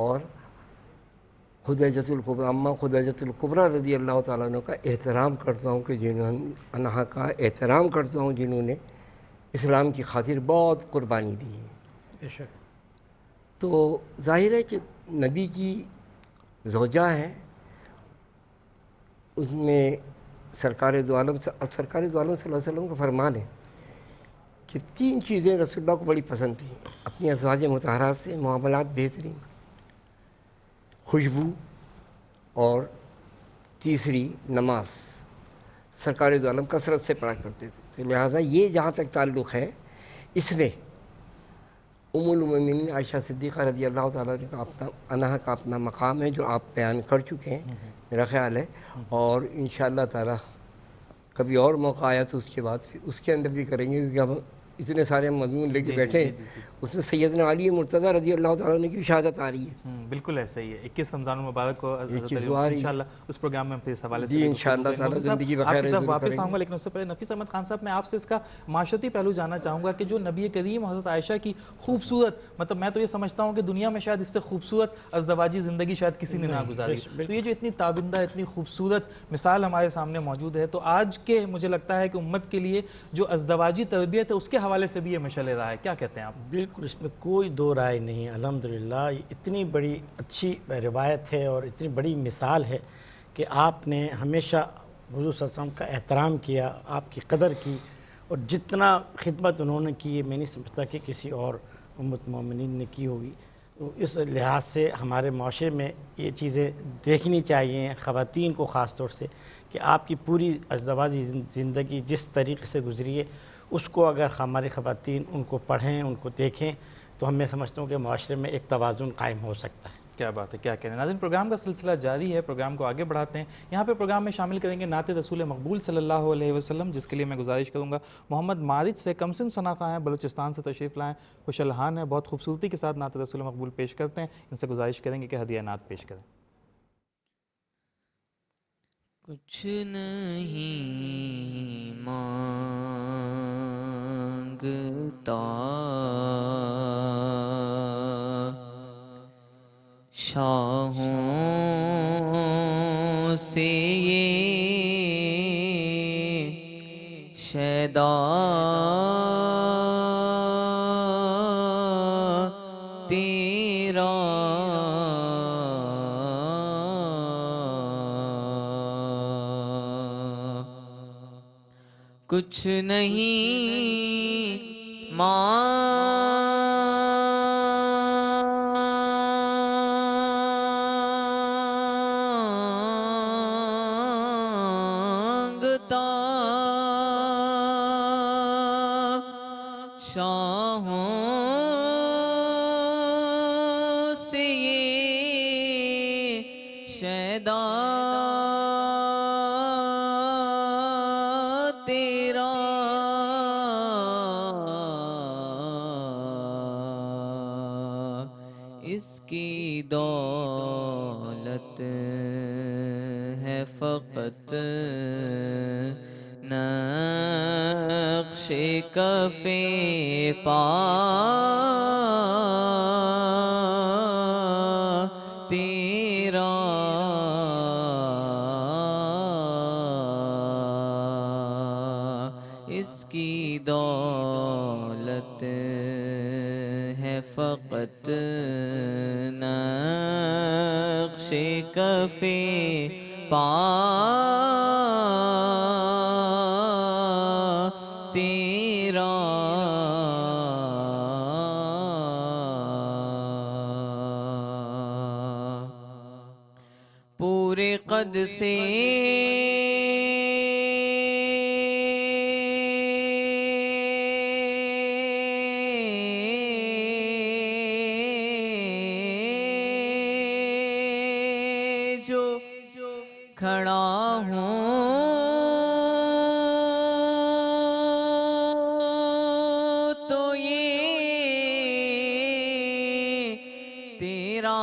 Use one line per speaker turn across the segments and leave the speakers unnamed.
اور خدیجۃ الکبریٰ اماں خدیجۃ الکبریٰ رضی اللہ تعالیٰ عنہ کا احترام کرتا ہوں کہ انہا کا احترام کرتا ہوں جنہوں نے اسلام کی خاطر بہت قربانی دی ہے۔
بے شک۔
تو ظاہر ہے کہ نبی کی زوجہ ہیں، اس میں سرکار دو عالم صلی اللہ علیہ وسلم کا فرمان ہے کہ 3 چیزیں رسول اللہ کو بڑی پسند تھیں اپنی ازواج مطہرات سے: معاملات بہترین، خوشبو، اور تیسری نماز۔ سرکار دو عالم کثرت سے پڑھا کرتے تھے، تو لہٰذا یہ جہاں تک تعلق ہے، اس میں ام المومنین عائشہ صدیقہ رضی اللہ تعالیٰ عنہا کا اپنا مقام ہے جو آپ بیان کر چکے ہیں میرا خیال ہے، اور انشاءاللہ تعالیٰ کبھی اور موقع آیا تو اس کے بعد پھر اس کے اندر بھی کریں گے، کیونکہ ہم اتنے سارے مضمون لے کے بیٹھے ہیں، اس میں سیدنا علی مرتضیٰ رضی اللہ تعالیٰ عنہ کی شہادت آ رہی ہے۔
بالکل ایسا ہی ہے، 21 رمضان المبارک کو
انشاءاللہ
انشاءاللہ اس پروگرام میں ہم پھر اس حوالے سے
جی انشاءاللہ تعالیٰ زندگی بخیر
آپ کی طرف
ضرور
واپس
کریں
آؤں گا،
گے۔
لیکن اس سے پہلے نفیس احمد خان صاحب میں آپ سے اس کا معاشرتی پہلو جاننا چاہوں گا کہ جو نبی کریم حضرت عائشہ کی خوبصورت، مطلب میں تو یہ سمجھتا ہوں کہ دنیا میں شاید اس سے خوبصورت ازدواجی زندگی شاید کسی نے نہ گزاری، تو یہ جو اتنی تابندہ اتنی خوبصورت مثال ہمارے سامنے موجود ہے، تو آج کے مجھے لگتا ہے کہ امت کے لیے جو ازدواجی تربیت ہے اس کے حوالے سے بھی یہ مشعل راہ ہے، کیا کہتے ہیں آپ؟
بالکل، اس میں کوئی دو رائے نہیں ہے۔ الحمدللہ یہ اتنی بڑی اچھی روایت ہے اور اتنی بڑی مثال ہے کہ آپ نے ہمیشہ حضور صلی اللہ علیہ وسلم کا احترام کیا، آپ کی قدر کی، اور جتنا خدمت انہوں نے کی ہے میں نہیں سمجھتا کہ کسی اور امت مومنین نے کی ہوگی۔ تو اس لحاظ سے ہمارے معاشرے میں یہ چیزیں دیکھنی چاہیے، خواتین کو خاص طور سے، کہ آپ کی پوری ازدواجی زندگی جس طریقے سے گزری ہے اس کو اگر ہماری خواتین ان کو پڑھیں، ان کو دیکھیں، تو میں سمجھتا ہوں کہ معاشرے میں ایک توازن قائم ہو سکتا ہے۔
کیا بات ہے، کیا کہنا۔ ناظرین، پروگرام کا سلسلہ جاری ہے، پروگرام کو آگے بڑھاتے ہیں۔ یہاں پہ پروگرام میں شامل کریں گے نعت رسول مقبول صلی اللہ علیہ وسلم، جس کے لیے میں گزارش کروں گا محمد مارج سے، کمسن شناخواں ہیں، بلوچستان سے تشریف لائیں، خوش الحان ہیں، بہت خوبصورتی کے ساتھ نعت رسول مقبول پیش کرتے ہیں، ان سے گزارش کریں گے کہ ہدیہ نعت پیش کریں۔
کچھ نہیں مانگتا شاہوں سے یہ شیدا تیرا، کچھ نہیں مانگتا شاہوں سے یہ شیدا تیرا، اس کی دولت ہے فقط نقش کف پا تیرا، اس کی دولت ہے فقط نقش کف پا تیرا، پورے قد سے جو کھڑا ہوں تو یہ تیرا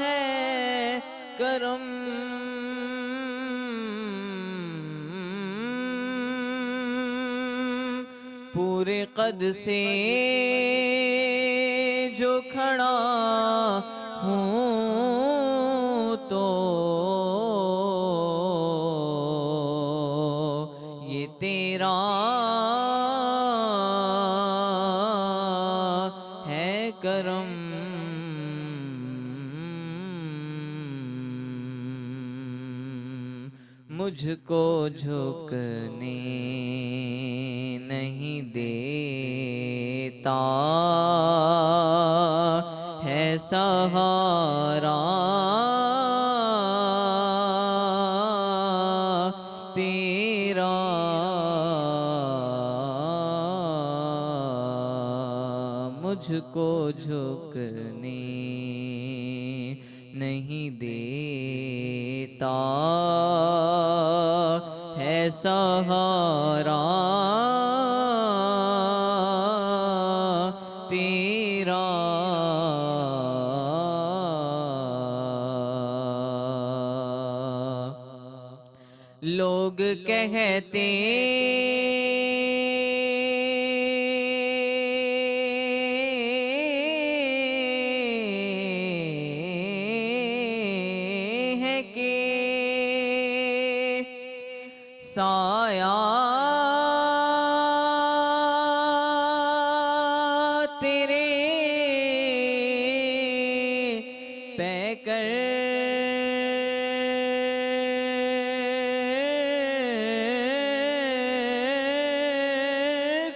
ہے کرم، پورے قد سے جو کھڑا ہوں تو یہ تیرا ہے کرم، مجھ کو جھکنے نہیں دیتا ہے سہارا تیرا، مجھ کو جھکنے نہیں دیتا ہے سہارا تیرا، لوگ کہتے ہیں کہ سایہ تیرے پے کر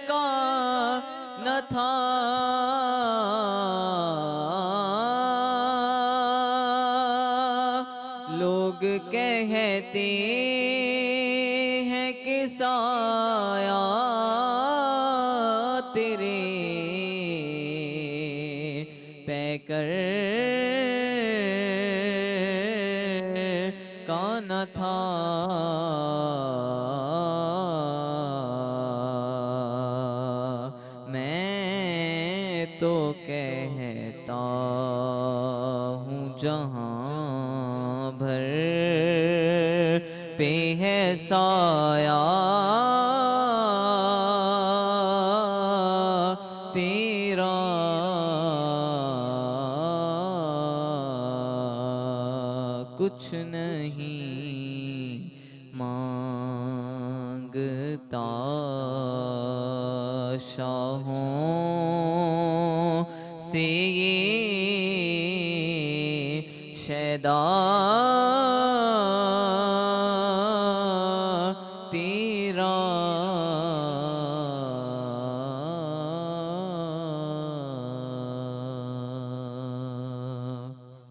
کا نہ تھا، لوگ کہتے ہیں کہ سایہ تیرے پے کر کا نہ تھا، میں تو کہتا ہوں جہاں بھر پہ ہے سایہ تیرا، کچھ نہیں مانگتا شاہوں سے یہ شیدا تیرا،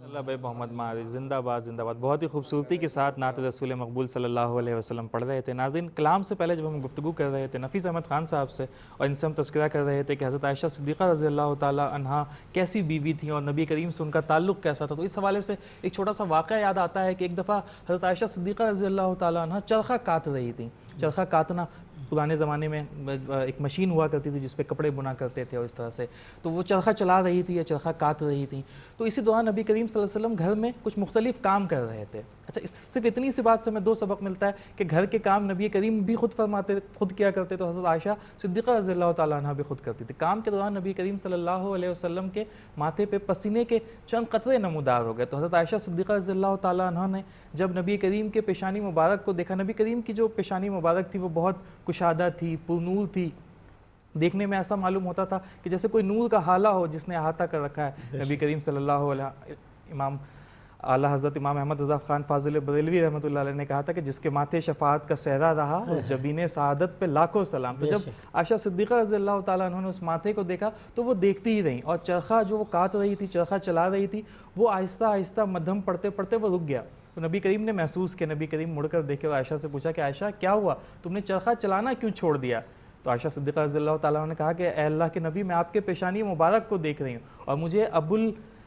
اللہ بھائی محمد معاذ زندہ باد زندہ باد. بہت ہی خوبصورتی کے ساتھ نعت رسول مقبول صلی اللہ علیہ وسلم پڑھ رہے تھے. ناظرین کلام سے پہلے جب ہم گفتگو کر رہے تھے نفیس احمد خان صاحب سے اور ان سے ہم تذکرہ کر رہے تھے کہ حضرت عائشہ صدیقہ رضی اللہ تعالیٰ عنہا کیسی بیوی تھیں اور نبی کریم سے ان کا تعلق کیسا تھا، تو اس حوالے سے ایک چھوٹا سا واقعہ یاد آتا ہے کہ ایک دفعہ حضرت عائشہ صدیقہ رضی اللہ تعالیٰ عنہا چرخہ کاٹ رہی تھیں. چرخہ کاتنا پرانے زمانے میں ایک مشین ہوا کرتی تھی جس پہ کپڑے بنا کرتے تھے اور اس طرح سے، تو وہ چرخہ چلا رہی تھی یا چرخہ کاٹ رہی تھیں. تو اسی دوران نبی کریم صلی اللہ علیہ وسلم گھر میں کچھ مختلف کام کر رہے تھے. اچھا، صرف اتنی سی بات سے ہمیں دو سبق ملتا ہے کہ گھر کے کام نبی کریم بھی خود کیا کرتے، تو حضرت عائشہ صدیقہ رضی اللہ تعالیٰ عنہ بھی خود کرتی تھی. کام کے دوران نبی کریم صلی اللہ علیہ وسلم کے ماتھے پہ پسینے کے چند قطرے نمودار ہو گئے. تو حضرت عائشہ صدیقہ رضی اللہ تعالیٰ عنہ نے جب نبی کریم کے پیشانی مبارک کو دیکھا، نبی کریم کی جو پیشانی مبارک تھی وہ بہت کشادہ تھی، پرنور تھی، دیکھنے میں ایسا معلوم ہوتا تھا کہ جیسے کوئی نور کا حالہ ہو جس نے احاطہ کر رکھا ہے. نبی کریم صلی اللہ علیہ امام اعلیٰ حضرت امام احمد رضا خان فاضل بریلوی رحمۃ اللہ علیہ نے کہا تھا کہ جس کے ماتھے شفاعت کا صحرا رہا اس جبین سعادت پہ لاکھوں سلام. تو جب عائشہ صدیقہ رضی اللہ تعالیٰ عنہ نے اس ماتھے کو دیکھا تو وہ دیکھتی ہی رہیں، اور چرخہ جو وہ کاٹ رہی تھی، چرخہ چلا رہی تھی، وہ آہستہ آہستہ مدھم پڑھتے پڑھتے وہ رک گیا. تو نبی کریم نے محسوس کیا، نبی کریم مڑ کر دیکھے اور عائشہ سے پوچھا کہ عائشہ کیا ہوا، تم نے چرخہ چلانا کیوں چھوڑ دیا؟ تو عائشہ صدیقہ رضی اللہ تعالیٰ عنہ نے کہا کہ اے اللہ کے نبی، میں آپ کے پیشانی مبارک کو دیکھ رہی ہوں اور مجھے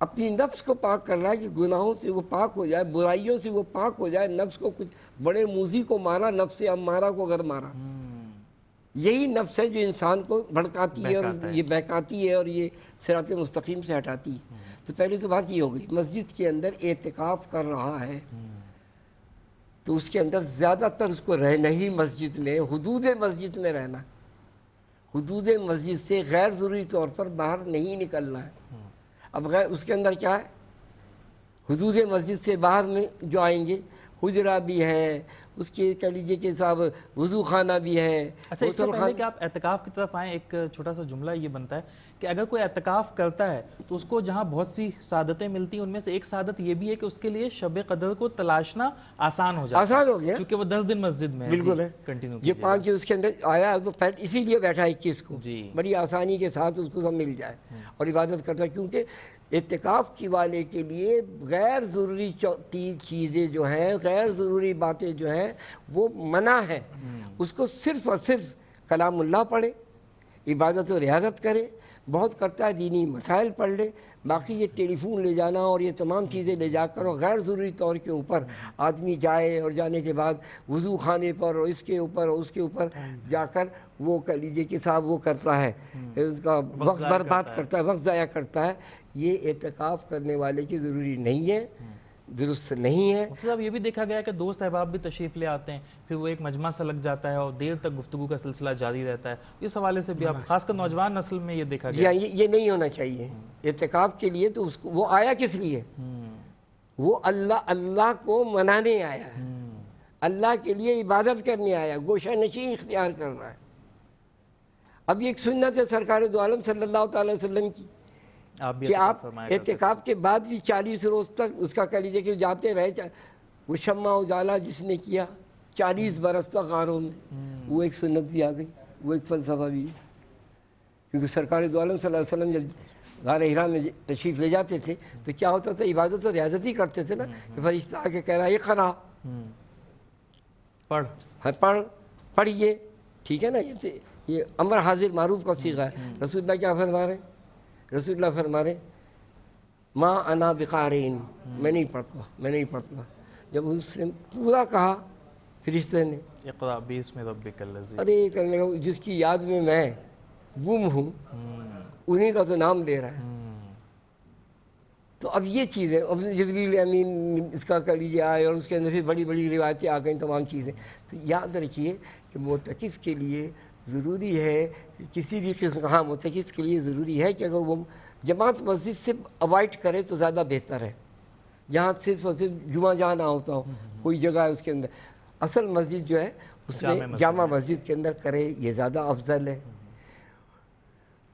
اپنی نفس کو پاک کر رہا ہے کہ گناہوں سے وہ پاک ہو جائے، برائیوں سے وہ پاک ہو جائے، نفس کو کچھ بڑے موذی کو مارا، نفس امارہ کو اگر مارا، یہی نفس ہے جو انسان کو بھڑکاتی ہے اور یہ بہکاتی ہے اور یہ صراط مستقیم سے ہٹاتی ہے۔ تو پہلی تو بات یہ ہو گئی، مسجد کے اندر اعتکاف کر رہا ہے تو اس کے اندر زیادہ تر اس کو رہنا ہی مسجد میں، حدود مسجد میں رہنا ہے، حدود مسجد سے غیر ضروری طور پر باہر نہیں نکلنا ہے۔ اب غیر اس کے اندر کیا ہے، حدود مسجد سے باہر میں جو آئیں گے، حجرہ بھی ہے، اس کے کہہ لیجیے کہ صاحب وضو خانہ بھی ہے،
اچھا اس سے
غسل
پہلے
خانہ۔
کہ آپ اعتکاف کی طرف آئیں، ایک چھوٹا سا جملہ یہ بنتا ہے کہ اگر کوئی اعتکاف کرتا ہے تو اس کو جہاں بہت سی سعادتیں ملتی ہیں، ان میں سے ایک سعادت یہ بھی ہے کہ اس کے لیے شب قدر کو تلاشنا آسان ہو جاتا ہے،
آسان ہو گیا،
کیونکہ وہ 10 دن مسجد میں ہے۔
بالکل ہے۔
کنٹینیو
یہ 5 جو اس کے اندر آیا تو پہلے اسی لیے بیٹھا 21 کو،
جی
بڑی آسانی کے ساتھ اس کو سب مل جائے اور عبادت کرتا ہے، کیونکہ اعتکاف کی والے کے لیے غیر ضروری چیزیں جو ہیں، غیر ضروری باتیں جو ہیں وہ منع ہے۔ اس کو صرف اور صرف کلام اللہ پڑھے، عبادت و ریاضت کرے، بہت کرتا ہے دینی مسائل پڑھ لے، باقی یہ ٹیلی فون لے جانا اور یہ تمام چیزیں لے جا کر اور غیر ضروری طور کے اوپر آدمی جائے اور جانے کے بعد وضو خانے پر اور اس کے اوپر اور اس کے اوپر جا کر وہ کہہ لیجیے کہ صاحب وہ کرتا ہے، اس کا وقت برباد کرتا ہے، وقت ضائع کرتا ہے، یہ اعتکاف کرنے والے کی ضروری نہیں ہے، درست نہیں ہے۔
مفتی صاحب یہ بھی دیکھا گیا کہ دوست احباب بھی تشریف لے آتے ہیں، پھر وہ ایک مجمع سا لگ جاتا ہے اور دیر تک گفتگو کا سلسلہ جاری رہتا ہے، اس حوالے سے بھی آپ خاص کر نوجوان نسل میں یہ دیکھا گیا۔
یہ نہیں ہونا چاہیے۔ اعتکاف کے لیے تو اس کو وہ آیا کس لیے؟ وہ اللہ کو منانے آیا ہے، اللہ کے لیے عبادت کرنے آیا، گوشہ نشین اختیار کر رہا ہے۔ اب یہ ایک سنت ہے سرکار دو عالم صلی اللہ تعالی وسلم کی کہ آپ اعتکاف کے بعد بھی 40 روز تک اس کا کہہ لیجیے کہ جاتے رہے۔ وہ شمع اجالا جس نے کیا 40 برس تک غاروں میں، وہ ایک سنت بھی آ گئی، وہ ایک فلسفہ بھی ہے، کیونکہ سرکار دو عالم صلی اللہ علیہ وسلم جب غار حرا میں تشریف لے جاتے تھے تو کیا ہوتا تھا، عبادت و ریاضت ہی کرتے تھے نا، کہ فرشتہ آ کے کہہ رہا ہے یہ قرأ پڑھیے، ٹھیک ہے نا، یہ امر حاضر معروف کا صیغہ ہے۔ رسول اللہ کیا فرما رہے ہیں؟ رسول اللہ فرما رہے ما انا بقارئ، میں نہیں پڑھتا۔ جب اس نے پورا کہا فرشتے نے،
اقرأ باسم ربک الذی،
ارے کرنے کا جس کی یاد میں گم ہوں انہیں کا تو نام لے رہا ہے۔ تو اب یہ چیزیں، اب جبریل امین اس کا کر لیجیے آئے اور اس کے اندر پھر بڑی بڑی روایتیں آ گئیں، تمام چیزیں۔ تو یاد رکھیے کہ معتکف کے لیے ضروری ہے کہ کسی بھی قسم کا، ہاں معتکف کے لیے ضروری ہے کہ اگر وہ جماعت مسجد سے اوائڈ کرے تو زیادہ بہتر ہے، جہاں صرف اور صرف جمعہ جانا ہوتا ہو، کوئی جگہ ہے اس کے اندر، اصل مسجد جو ہے اس میں جامع مسجد کے اندر کرے، یہ زیادہ افضل ہے۔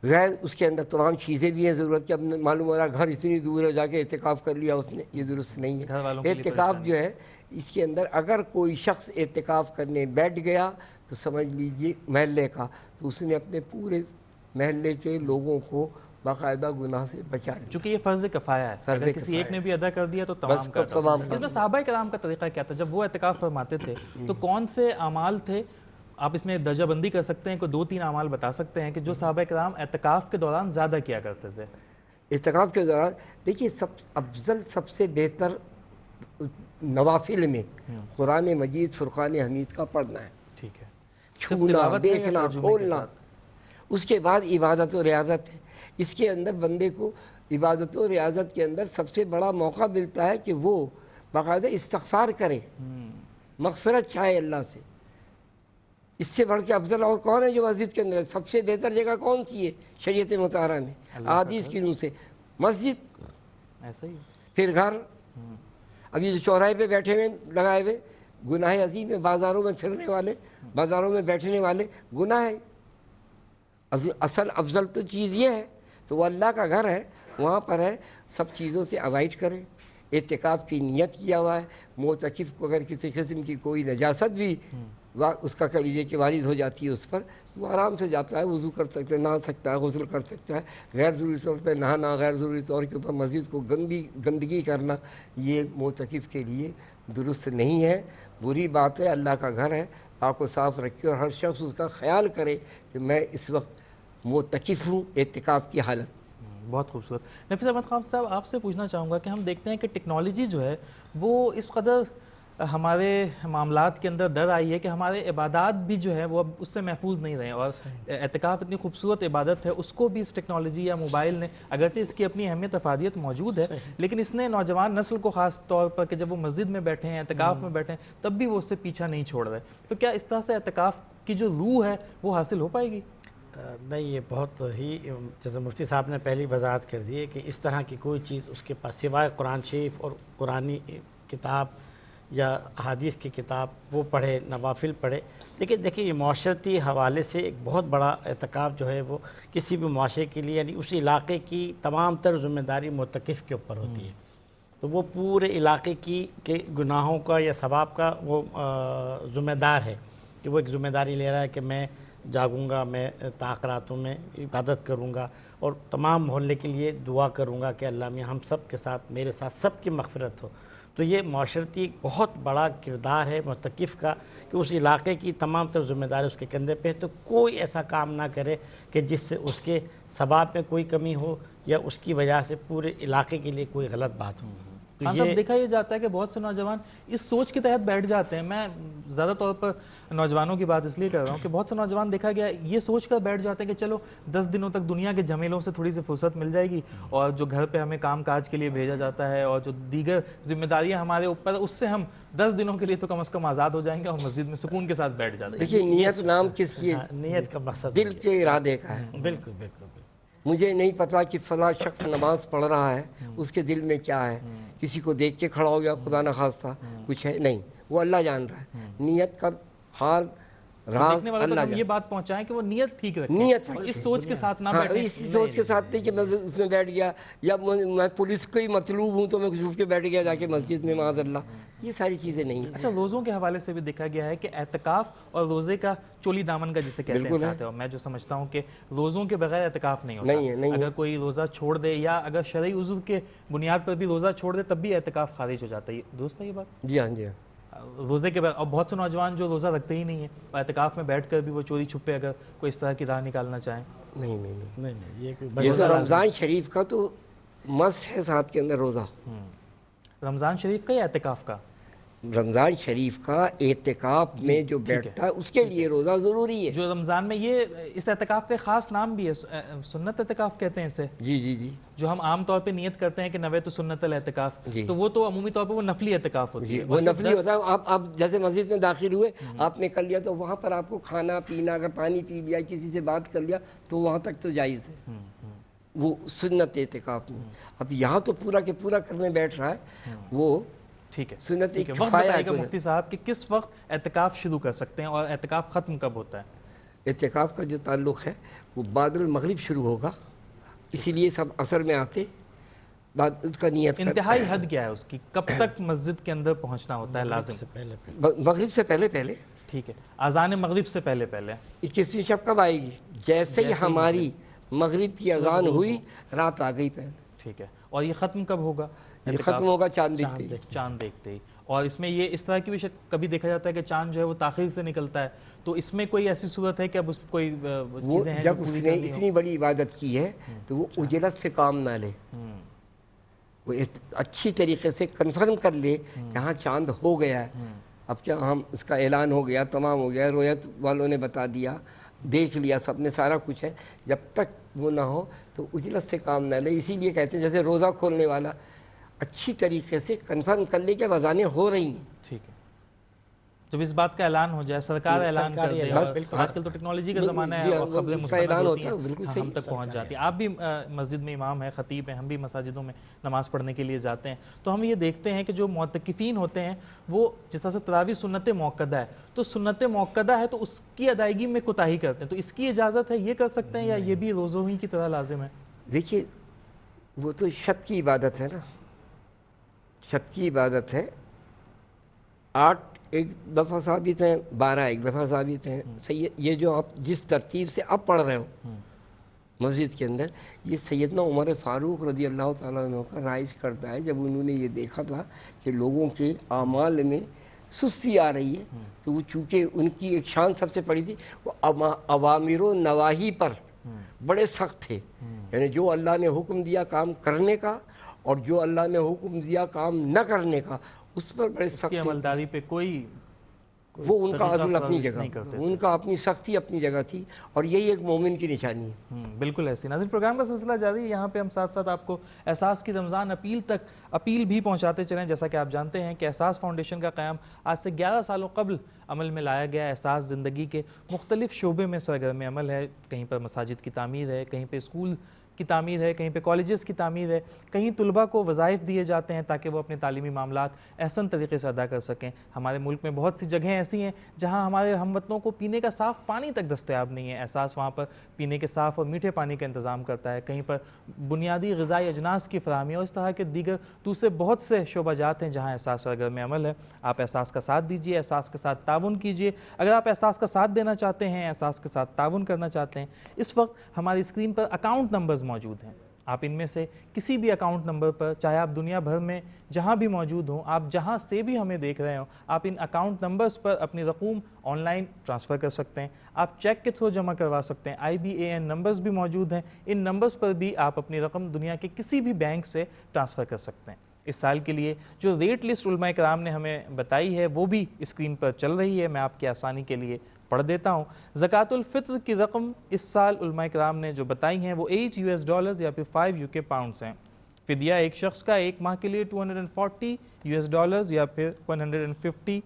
غیر اس کے اندر تمام چیزیں بھی ہیں ضرورت کہ اب معلوم ہو رہا گھر اتنی دور ہے، جا کے اعتکاف کر لیا اس نے، یہ درست نہیں ہے۔ اعتکاف جو ہے اس کے اندر اگر کوئی شخص اعتکاف کرنے بیٹھ گیا تو سمجھ لیجئے محلے کا، تو اس نے اپنے پورے محلے کے لوگوں کو باقاعدہ گناہ سے بچا لیا،
چونکہ یہ فرض کفایہ ہے، اگر کسی ایک نے بھی ادا کر دیا تو تمام کا
تمام۔
اس میں صحابہ کرام کا طریقہ کیا تھا جب وہ اعتکاف فرماتے تھے؟ تو کون سے اعمال تھے؟ آپ اس میں درجہ بندی کر سکتے ہیں، کوئی 2-3 اعمال بتا سکتے ہیں کہ جو صحابہ کرام اعتکاف کے دوران زیادہ کیا کرتے تھے؟
اعتکاف کے دوران دیکھیے افضل سب سے بہتر نوافل میں قرآن مجید فرقان حمید کا پڑھنا ہے،
ٹھیک ہے،
چھونا، دیکھنا، کھولنا۔ اس کے بعد عبادت و ریاضت ہے۔ اس کے اندر بندے کو عبادت و ریاضت کے اندر سب سے بڑا موقع ملتا ہے کہ وہ باقاعدہ استغفار کرے، مغفرت چاہے اللہ سے۔ اس سے بڑھ کے افضل اور کون ہے جو مسجد کے اندر ہے؟ سب سے بہتر جگہ کون سی ہے شریعت مطہرہ میں احادیث کی روح سے؟ مسجد،
ایسا ہی
پھر گھر۔ اب یہ جو چوراہے پہ بیٹھے ہوئے لگائے ہوئے گناہ عظیم ہے، بازاروں میں پھرنے والے، بازاروں میں بیٹھنے والے گناہ ہے۔ اصل افضل تو چیز یہ ہے، تو وہ اللہ کا گھر ہے، وہاں پر ہے، سب چیزوں سے اوائڈ کرے۔ اعتکاف کی نیت کیا ہوا ہے، معتکف کو اگر کسی قسم کی کوئی نجاست بھی اس کا کہہ لیجیے کہ وارد ہو جاتی ہے اس پر، وہ آرام سے جاتا ہے، وضو کر سکتا ہے، نہا سکتا ہے، غسل کر سکتا ہے۔ غیر ضروری طور پہ نہانا، غیر ضروری طور کے اوپر مسجد کو گندگی کرنا، یہ معتکف کے لیے درست نہیں ہے، بری بات ہے۔ اللہ کا گھر ہے، آپ کو صاف رکھے اور ہر شخص اس کا خیال کرے کہ میں اس وقت معتکف ہوں اعتکاف کی حالت۔
بہت خوبصورت۔ نفیس احمد خان صاحب، آپ سے پوچھنا چاہوں گا کہ ہم دیکھتے ہیں کہ ٹیکنالوجی جو ہے وہ اس قدر ہمارے معاملات کے اندر در آئی ہے کہ ہمارے عبادات بھی جو ہے وہ اب اس سے محفوظ نہیں رہے، اور اعتکاف اتنی خوبصورت عبادت ہے، اس کو بھی اس ٹیکنالوجی یا موبائل نے، اگرچہ اس کی اپنی اہمیت افادیت موجود ہے، لیکن اس نے نوجوان نسل کو خاص طور پر کہ جب وہ مسجد میں بیٹھے ہیں، اعتکاف میں بیٹھے ہیں، تب بھی وہ اس سے پیچھا نہیں چھوڑ رہے۔ تو کیا اس طرح سے اعتکاف کی جو روح ہے وہ حاصل ہو پائے گی؟
نہیں، یہ بہت ہی جیسے مفتی صاحب نے پہلی وضاحت کر دی ہے کہ اس طرح کی کوئی چیز اس کے پاس سوائے قرآن شریف اور قرآنی کتاب یا احادیث کی کتاب وہ پڑھے، نوافل پڑھے۔ لیکن دیکھیں، یہ معاشرتی حوالے سے ایک بہت بڑا اعتکاف جو ہے وہ کسی بھی معاشرے کے لیے، یعنی اس علاقے کی تمام تر ذمہ داری معتکف کے اوپر ہوتی ہے، تو وہ پورے علاقے کے گناہوں کا یا ثواب کا وہ ذمہ دار ہے، کہ وہ ایک ذمہ داری لے رہا ہے کہ میں جاگوں گا، میں تاخراتوں میں عبادت کروں گا اور تمام محلے کے لیے دعا کروں گا کہ اللہ میاں ہم سب کے ساتھ، میرے ساتھ سب کی مغفرت ہو۔ تو یہ معاشرتی ایک بہت بڑا کردار ہے معتکف کا، کہ اس علاقے کی تمام تر ذمہ داری اس کے کندھے پہ ہے، تو کوئی ایسا کام نہ کرے کہ جس سے اس کے ثواب میں کوئی کمی ہو یا اس کی وجہ سے پورے علاقے کے لیے کوئی غلط بات ہو۔ تو
ہاں صاحب، دیکھا یہ جاتا ہے کہ بہت سے نوجوان اس سوچ کے تحت بیٹھ جاتے ہیں، میں زیادہ طور پر نوجوانوں کی بات اس لیے کر رہا ہوں کہ بہت سے نوجوان دیکھا گیا یہ سوچ کر بیٹھ جاتے ہیں کہ چلو 10 دنوں تک دنیا کے جھمیلوں سے تھوڑی سی فرصت مل جائے گی، اور جو گھر پہ ہمیں کام کاج کے لیے بھیجا جاتا ہے اور جو دیگر ذمہ داریاں ہمارے اوپر، اس سے ہم 10 دنوں کے لیے تو کم از کم آزاد ہو جائیں گے اور مسجد میں سکون کے ساتھ بیٹھ جاتے ہیں۔
دیکھیے، نیت نام کس چیز؟
نیت کا مقصد
دل کے ارادے کا ہے۔
بالکل بالکل۔
مجھے نہیں پتا کہ فلاں شخص نماز پڑھ رہا ہے، اس کے دل میں کیا ہے، کسی کو دیکھ کے کھڑا ہو گیا، خدا نخواستہ کچھ ہے نہیں، وہ اللہ جان رہا ہے۔ نیت کا حال راز
دیکھنے والوں تک ہم یہ بات پہنچائیں کہ وہ نیت ٹھیک رکھیں،
نیت
اور اس سوچ کے ساتھ نہ
ہاں،
بیٹھیں۔
اس سوچ کے ساتھ نہیں کہ میں اس میں بیٹھ گیا، یا میں پولیس کو ہی مطلوب ہوں تو میں چھپ کے بیٹھ گیا جا کے مسجد میں، معاذ اللہ، یہ ساری چیزیں نہیں ہیں۔
اچھا، روزوں کے حوالے سے بھی دیکھا گیا ہے کہ اعتکاف اور روزے کا چولی دامن کا جسے کہتے ہیں ساتھ ہے، اور میں جو سمجھتا ہوں کہ روزوں کے بغیر اعتکاف نہیں ہوتا۔ اگر کوئی روزہ چھوڑ دے یا اگر شرعی عذر کے بنیاد پر بھی روزہ چھوڑ دے تب بھی اعتکاف خارج ہو جاتا ہے، درست ہے یہ بات؟
جی ہاں، جی ہاں۔
روزے کے اور بہت سے نوجوان جو روزہ رکھتے ہی نہیں ہیں اور اعتکاف میں بیٹھ کر بھی وہ چوری چھپے اگر کوئی اس طرح کی راہ نکالنا چاہیں۔
نہیں نہیں نہیں،
نہیں،
یہ تو رمضان شریف کا تو مسٹ ہے، ساتھ کے اندر روزہ۔
رمضان شریف کا یا اعتکاف کا؟
رمضان شریف کا اعتکاف میں جو بیٹھتا ہے اس کے لیے روزہ ضروری ہے۔
جو رمضان میں یہ اس اعتکاف کا خاص نام بھی ہے، سنت اعتکاف کہتے ہیں اسے،
جی جی جی
جو ہم عام طور پہ نیت کرتے ہیں کہ نویت سنت الاعتکاف، تو وہ تو عمومی طور پہ وہ نفلی اعتکاف ہوتی ہے۔
وہ نفلی ہوتا ہے۔ آپ جیسے مسجد میں داخل ہوئے، آپ نے کر لیا تو وہاں پر آپ کو کھانا پینا، اگر پانی پی لیا، کسی سے بات کر لیا تو وہاں تک تو جائز ہے، وہ سنت اعتکاف میں۔ اب یہاں تو پورا کے پورا کرنے بیٹھ رہا ہے، وہ
ٹھیک ہے۔
سنت ایک
وقت بتائیے گا مفتی صاحب کہ کس وقت اعتکاف شروع کر سکتے ہیں اور اعتکاف ختم کب ہوتا ہے؟
اعتکاف کا جو تعلق ہے وہ بعد المغرب شروع ہوگا، اسی لیے سب عصر میں آتے، بعد اس کا نیت
انتہائی حد کیا ہے اس کی؟ کب تک مسجد کے اندر پہنچنا ہوتا ہے لازم؟
مغرب سے پہلے پہلے۔
ٹھیک ہے، اذان مغرب سے پہلے پہلے۔
21ویں شب کب آئے گی؟ جیسے ہی ہماری مغرب کی اذان ہوئی، رات آ گئی پہلے۔
ٹھیک ہے، اور یہ ختم کب ہوگا؟
یہ ختم ہوگا چاند دیکھتے ہی۔
چاند دیکھتے ہی۔ اور اس میں یہ اس طرح کی بھی کبھی دیکھا جاتا ہے کہ چاند جو ہے وہ تاخیر سے نکلتا ہے، تو اس میں کوئی ایسی صورت ہے کہ اب اس کوئی چیزیں ہیں
جب اس نے اتنی بڑی عبادت کی ہے تو وہ اجلت سے کام نہ لے، وہ اچھی طریقے سے کنفرم کر لے کہ ہاں چاند ہو گیا ہے، اب کیا ہم اس کا اعلان ہو گیا، تمام ہو گیا، رویت والوں نے بتا دیا، دیکھ لیا سب نے، سارا کچھ ہے، جب تک وہ نہ ہو تو اجلت سے کام نہ لے۔ اسی لیے کہتے ہیں جیسے روزہ کھولنے والا اچھی طریقے سے کنفرم کر لے کہ اذانیں ہو رہی ہیں۔
ٹھیک ہے، جب اس بات کا اعلان ہو جائے، سرکار اعلان کر دے، آج کل تو ٹیکنالوجی کا زمانہ ہے اور خبریں مستند ہوتی ہیں، ہم تک پہنچ جاتی ہیں۔ آپ بھی مسجد میں امام ہیں، خطیب ہیں، ہم بھی مساجدوں میں نماز پڑھنے کے لیے جاتے ہیں، تو ہم یہ دیکھتے ہیں کہ جو معتکفین ہوتے ہیں وہ جس طرح سے تراویح سنت موقدہ ہے، تو سنت موقدہ ہے تو اس کی ادائیگی میں کوتاہی کرتے ہیں، تو اس کی اجازت ہے، یہ کر سکتے ہیں یا یہ بھی روزوں ہی کی طرح لازم ہے؟
دیکھیے، وہ تو شب کی عبادت ہے نا، شب کی عبادت ہے، 8 ایک دفعہ ثابت ہیں، 12 ایک دفعہ ثابت ہیں، یہ جو آپ جس ترتیب سے اب پڑھ رہے ہو مسجد کے اندر، یہ سیدنا عمر فاروق رضی اللہ تعالیٰ عنہ کا رائج کرتا ہے، جب انہوں نے یہ دیکھا تھا کہ لوگوں کے اعمال میں سستی آ رہی ہے، تو وہ چونکہ ان کی ایک شان سب سے بڑی تھی، وہ اوامر و نواہی پر بڑے سخت تھے یعنی جو اللہ نے حکم دیا کام کرنے کا اور جو اللہ نے حکم دیا کام نہ کرنے کا اس پر بڑے
اس کی
سخت،
عملداری پہ کوئی
وہ ان کا
طریقہ
عدل اپنی
فرض
جگہ،
نہیں کرتے
ان کا اپنی سختی اپنی جگہ تھی، اور یہی ایک مومن کی نشانی ہے۔
بالکل ایسی ناظرین پروگرام کا سلسلہ جاری ہے، یہاں پہ ہم ساتھ ساتھ آپ کو احساس کی رمضان اپیل بھی پہنچاتے چلیں۔ جیسا کہ آپ جانتے ہیں کہ احساس فاؤنڈیشن کا قیام آج سے 11 سالوں قبل عمل میں لایا گیا۔ احساس زندگی کے مختلف شعبے میں سرگرم عمل ہے، کہیں پر مساجد کی تعمیر ہے، کہیں پہ اسکول کی تعمیر ہے، کہیں پہ کالجز کی تعمیر ہے، کہیں طلباء کو وظائف دیے جاتے ہیں تاکہ وہ اپنے تعلیمی معاملات احسن طریقے سے ادا کر سکیں۔ ہمارے ملک میں بہت سی جگہیں ایسی ہیں جہاں ہمارے ہم وطنوں کو پینے کا صاف پانی تک دستیاب نہیں ہے۔ احساس وہاں پر پینے کے صاف اور میٹھے پانی کا انتظام کرتا ہے، کہیں پر بنیادی غذائی اجناس کی فراہمی اور اس طرح کے دیگر دوسرے بہت سے شعبہ جات ہیں جہاں احساس سرگرم عمل ہے۔ آپ احساس کا ساتھ دیجیے، احساس کے ساتھ تعاون کیجیے۔ اگر آپ احساس کا ساتھ دینا چاہتے ہیں، احساس کے ساتھ تعاون کرنا چاہتے ہیں، اس وقت ہماری اسکرین پر اکاؤنٹ نمبرز موجود ہیں۔ آپ ان میں سے کسی بھی اکاؤنٹ نمبر پر، چاہے آپ دنیا بھر میں جہاں بھی موجود ہوں، آپ جہاں سے بھی ہمیں دیکھ رہے ہوں، آپ ان اکاؤنٹ نمبرز پر اپنی رقوم آن لائن ٹرانسفر کر سکتے ہیں۔ آپ چیک کے تھرو جمع کروا سکتے ہیں، IBAN نمبرز بھی موجود ہیں، ان نمبرز پر بھی آپ اپنی رقم دنیا کے کسی بھی بینک سے ٹرانسفر کر سکتے ہیں۔ اس سال کے لیے جو ریٹ لسٹ علماء کرام نے ہمیں بتائی ہے وہ بھی اسکرین پر چل رہی ہے، میں آپ کی آسانی کے لیے پڑھ دیتا ہوں۔ زکوٰۃ الفطر کی رقم اس سال علماء کرام نے جو بتائی ہیں وہ $8 یا پھر 5 UK پاؤنڈز ہیں۔ فدیہ ایک شخص کا ایک ماہ کے لیے $240 یا پھر 150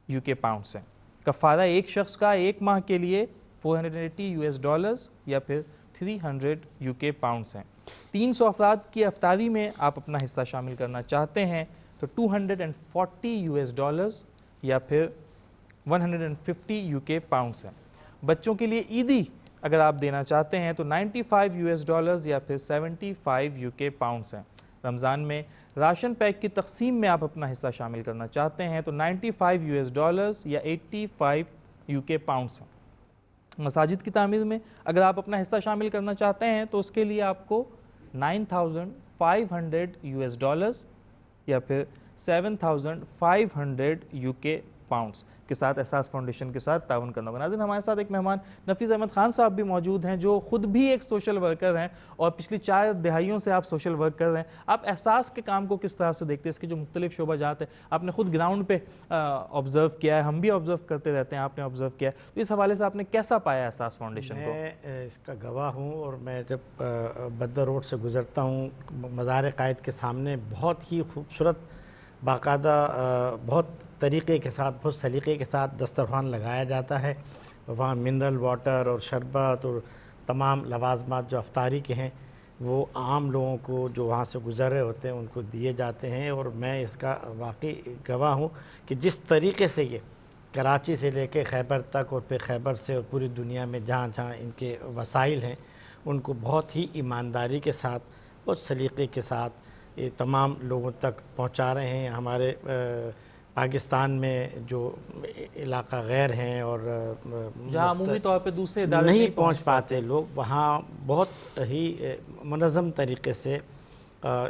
UK پاؤنڈز ہیں۔ کفارہ ایک شخص کا ایک ماہ کے لیے $480 یا پھر 300 UK پاؤنڈز ہیں۔ 300 افراد کی افطاری میں آپ اپنا حصہ شامل کرنا چاہتے ہیں تو $240 یا پھر 150 UK پاؤنڈز ہیں۔ بچوں کے لیے عیدی اگر آپ دینا چاہتے ہیں تو $95 یا پھر 75 UK پاؤنڈز ہیں۔ رمضان میں راشن پیک کی تقسیم میں آپ اپنا حصہ شامل کرنا چاہتے ہیں تو $95 یا 85 UK پاؤنڈز ہیں۔ مساجد کی تعمیر میں اگر آپ اپنا حصہ شامل کرنا چاہتے ہیں تو اس کے لیے آپ کو $9,500 یا پھر 7,500 UK پاؤنڈز کے ساتھ احساس فاؤنڈیشن کے ساتھ تعاون کرنا ہوگا۔ ناظرین ہمارے ساتھ ایک مہمان نفیس احمد خان صاحب بھی موجود ہیں جو خود بھی ایک سوشل ورکر ہیں اور پچھلی 4 دہائیوں سے آپ سوشل ورک کر رہے ہیں۔ آپ احساس کے کام کو کس طرح سے دیکھتے ہیں؟ اس کے جو مختلف شعبہ جات ہیں آپ نے خود گراؤنڈ پہ آبزرو کیا ہے، ہم بھی آبزرو کرتے رہتے ہیں، آپ نے آبزرو کیا ہے، تو اس حوالے سے آپ نے کیسا پایا احساس فاؤنڈیشن کو؟
میں اس کا گواہ ہوں، اور میں جب بدر روڈ سے گزرتا ہوں مزار قائد کے سامنے بہت ہی خوبصورت باقاعدہ بہت طریقے کے ساتھ، بہت سلیقے کے ساتھ دسترخوان لگایا جاتا ہے۔ وہاں منرل واٹر اور شربت اور تمام لوازمات جو افطاری کے ہیں وہ عام لوگوں کو جو وہاں سے گزر رہے ہوتے ہیں ان کو دیے جاتے ہیں، اور میں اس کا واقعی گواہ ہوں کہ جس طریقے سے یہ کراچی سے لے کے خیبر تک اور پھر خیبر سے اور پوری دنیا میں جہاں جہاں ان کے وسائل ہیں ان کو بہت ہی ایمانداری کے ساتھ، بہت سلیقے کے ساتھ یہ تمام لوگوں تک پہنچا رہے ہیں۔ ہمارے پاکستان میں جو علاقہ غیر ہیں اور
جہاں عمومی طور پہ دوسرے ادارے
نہیں پہنچ پاتے لوگ، وہاں بہت ہی منظم طریقے سے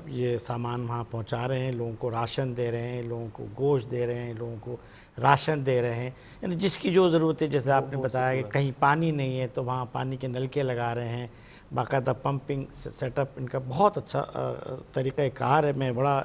یہ سامان وہاں پہنچا رہے ہیں، لوگوں کو راشن دے رہے ہیں، لوگوں کو گوشت دے رہے ہیں، لوگوں کو راشن دے رہے ہیں، یعنی جس کی جو ضرورت ہے۔ جیسے آپ نے بتایا کہ کہیں پانی نہیں ہے تو وہاں پانی کے نلکے لگا رہے ہیں، باقاعدہ پمپنگ سیٹ اپ ان کا بہت اچھا طریقہ کار ہے۔ میں بڑا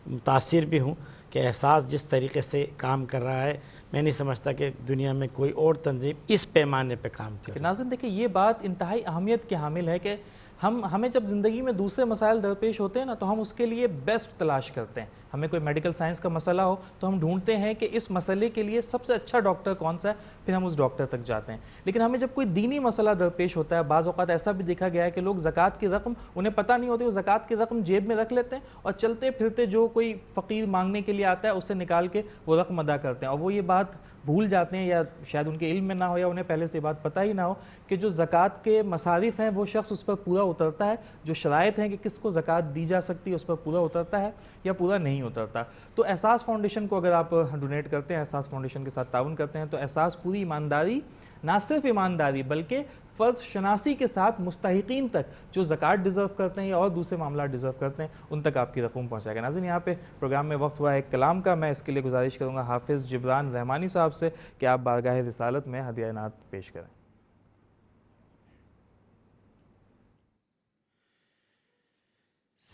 متاثر بھی ہوں کہ احساس جس طریقے سے کام کر رہا ہے، میں نہیں سمجھتا کہ دنیا میں کوئی اور تنظیم اس پیمانے پہ کام کرے۔
ناظرین دیکھیں یہ بات انتہائی اہمیت کے حامل ہے کہ ہمیں جب زندگی میں دوسرے مسائل درپیش ہوتے ہیں نا تو ہم اس کے لیے بیسٹ تلاش کرتے ہیں۔ ہمیں کوئی میڈیکل سائنس کا مسئلہ ہو تو ہم ڈھونڈتے ہیں کہ اس مسئلے کے لیے سب سے اچھا ڈاکٹر کون سا ہے، پھر ہم اس ڈاکٹر تک جاتے ہیں۔ لیکن ہمیں جب کوئی دینی مسئلہ درپیش ہوتا ہے، بعض اوقات ایسا بھی دیکھا گیا ہے کہ لوگ زکوٰۃ کی رقم انہیں پتہ نہیں ہوتی، وہ زکوٰۃ کی رقم جیب میں رکھ لیتے ہیں اور چلتے پھرتے جو کوئی فقیر مانگنے کے لیے آتا ہے اسے نکال کے وہ رقم ادا کرتے ہیں، اور وہ یہ بات بھول جاتے ہیں یا شاید ان کے علم میں نہ ہو یا انہیں پہلے سے بات پتہ ہی نہ ہو کہ جو زکوٰۃ کے مصارف ہیں وہ شخص اس پر پورا اترتا ہے، جو شرائط ہیں کہ کس کو زکوٰۃ دی جا سکتی ہے اس پر پورا اترتا ہے یا پورا نہیں اترتا۔ تو احساس فاؤنڈیشن کو اگر آپ ڈونیٹ کرتے ہیں، احساس فاؤنڈیشن کے ساتھ تعاون کرتے ہیں تو احساس پوری ایمانداری، نہ صرف ایمانداری بلکہ فرض شناسی کے ساتھ مستحقین تک جو زکوٰۃ ڈیزرو کرتے ہیں یا اور دوسرے معاملات ڈیزرو کرتے ہیں ان تک آپ کی رقم پہنچائے گا۔ ناظرین یہاں پہ پروگرام میں وقت ہوا ہے کلام کا، میں اس کے لیے گزارش کروں گا حافظ جبران رحمانی صاحب سے کہ آپ بارگاہ رسالت میں ہدیہ نعت پیش کریں۔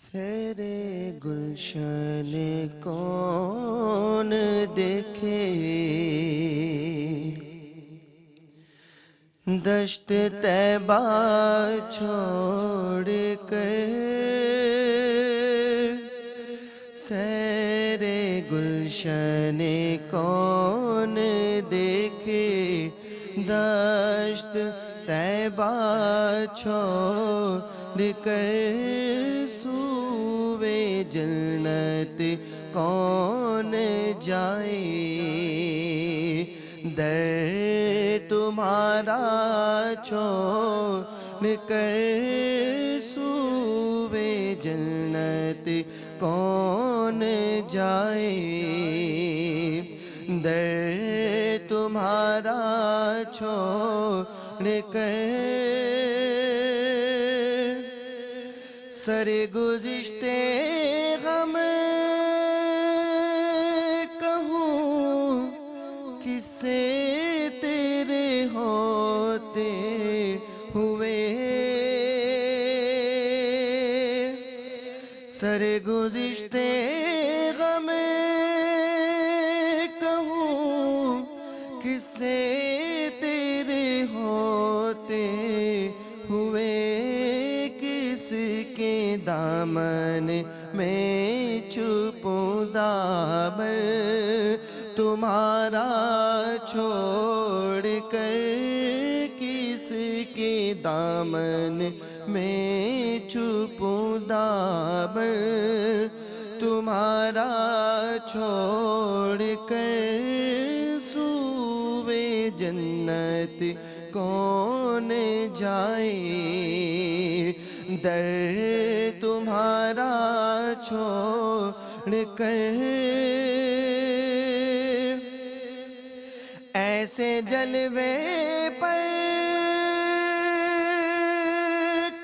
سیرے گلشن کون دیکھے دشت طیبہ چھوڑ کر سیرے گلشن کون دیکھے دشت طیبہ چھوڑ کر سوئے جنت کون جائے در تمہارا چھوڑ کر سوئے جنت کون جائے در تمہارا چھوڑ کر سر گزشتے غم کہوں کس سے تیرے ہوتے ہوئے سر گزشتے غم کہوں کس سے تیرے ہوتے ہوئے کس کے دامن میں چھپوں دامن تمہارا چھوڑ کر کس کے دامن میں چھپوں دامن تمہارا چھوڑ کر سوئے جنت کون جائے در تمہارا چھوڑ کر ایسے جلوے پر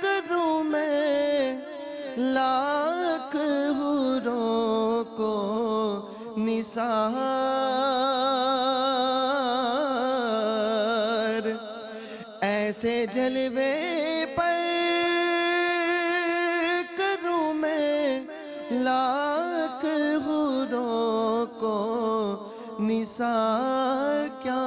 کروں میں لاکھ حوروں کو نثار ایسے جلوے پر کروں میں لاکھ حوروں کو نثار کیا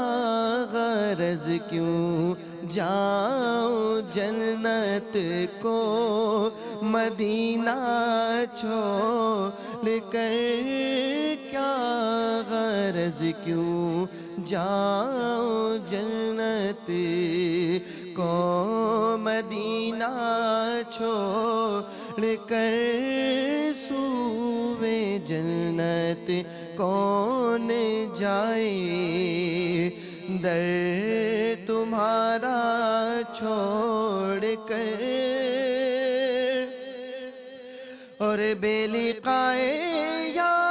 غرض کیوں جاؤں جنت کو مدینہ چھوڑ کر کیا غرض کیوں جاؤں جنت کو مدینہ چھوڑ کر سوئے جنت کون جائے در تمہارا چھوڑ کر اور بے لقائے یار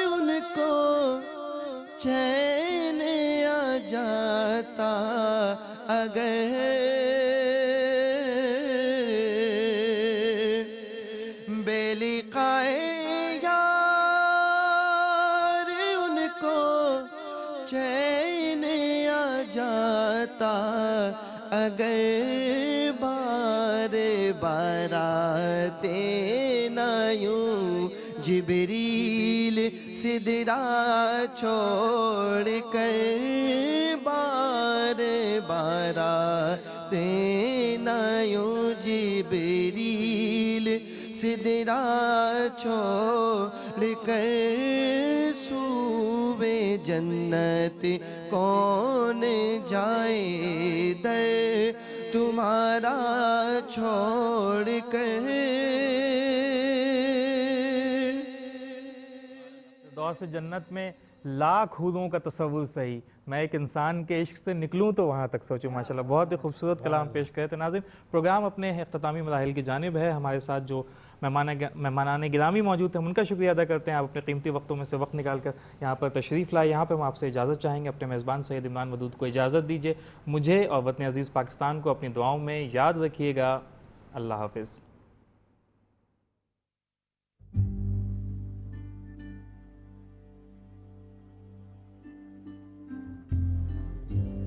ان کو چین آ جاتا اگر بے لقائے یار ان کو چین آ جاتا اگر بار باراتیں نہ یوں جبریل سدرا چھوڑ کر بار باراتیں نہ یوں جبریل سدرا چھوڑ کر سوئے جنت کون جائے در تمہارا چھوڑ کر
دور سے جنت میں لاکھ حوروں کا تصور صحیح، میں ایک انسان کے عشق سے نکلوں تو وہاں تک سوچوں. ماشاءاللہ بہت ہی خوبصورت کلام پیش کرے تھے. ناظرین پروگرام اپنے اختتامی مراحل کی جانب ہے. ہمارے ساتھ جو مہمانان گرامی موجود ہیں ان کا شکریہ ادا کرتے ہیں. آپ اپنے قیمتی وقتوں میں سے وقت نکال کر یہاں پر تشریف لائے. یہاں پہ ہم آپ سے اجازت چاہیں گے. اپنے میزبان سید عمران ودود کو اجازت دیجیے. مجھے اور وطن عزیز پاکستان کو اپنی دعاؤں میں یاد رکھیے گا. اللہ حافظ.